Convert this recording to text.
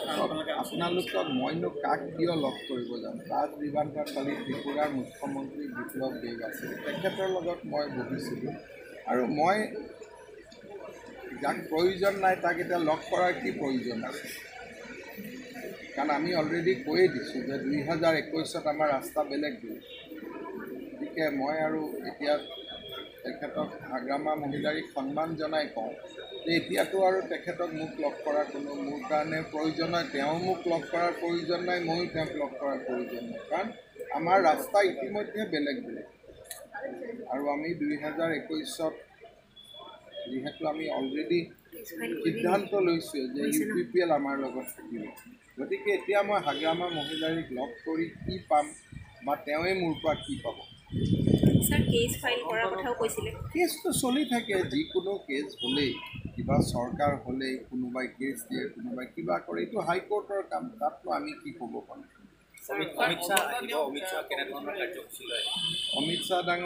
আপোনালোকক মইনো কাক কিয় লগ কৰিব যাম? তাত বিভাগত কালি ত্ৰিপুৰাৰ মুখ্যমন্ত্ৰী বিপ্লৱ দেৱ আছিল, তেখেতৰ লগত মই বহিছিলোঁ আৰু মই যাক প্ৰয়োজন নাই তাক এতিয়া লগ কৰাৰ কি প্ৰয়োজন আছে? কাৰণ আমি অলৰেডি কৈয়ে দিছোঁ যে 2021 আমাৰ ৰাস্তা বেলেগ বেলেগ। গতিকে মই আৰু এতিয়া তেখেতক হাগ্ৰামা মহিলাৰীক সন্মান জনাই কওঁ যে এতিয়াতো আৰু তেখেতক মোক লগ কৰাৰ কোনো মোৰ কাৰণে প্ৰয়োজন নাই, তেওঁ মোক লগ কৰাৰ প্ৰয়োজন নাই, ময়ো তেওঁক লগ কৰাৰ প্ৰয়োজন নাই, কাৰণ আমাৰ ৰাস্তা ইতিমধ্যে বেলেগ বেলেগ। আৰু আমি 2021 যিহেতু আমি অলৰেডি সিদ্ধান্ত লৈছোঁ যে UPPL আমাৰ লগত থাকিব, গতিকে এতিয়া মই হাগ্ৰামা মহিলাৰীক লগ কৰি কি পাম বা তেওঁৱে মোৰ পৰা কি পাব? স্যাৰ কেছ ফাইল কৰাৰ কথাও কৈছিলে। কেছটো চলি থাকে, যিকোনো কেছ হ'লেই, কিবা চৰকাৰ হ'লেই কোনোবাই কেছ দিয়ে, কোনোবাই কিবা কৰে, এইটো হাইকোৰ্টৰ কাম, তাতনো আমি কি ক'ব পাৰোঁ? অমিত শ্বাহ কেনেধৰণৰ কাৰ্যসূচী লয়? অমিত শ্বাহ ডাঙৰ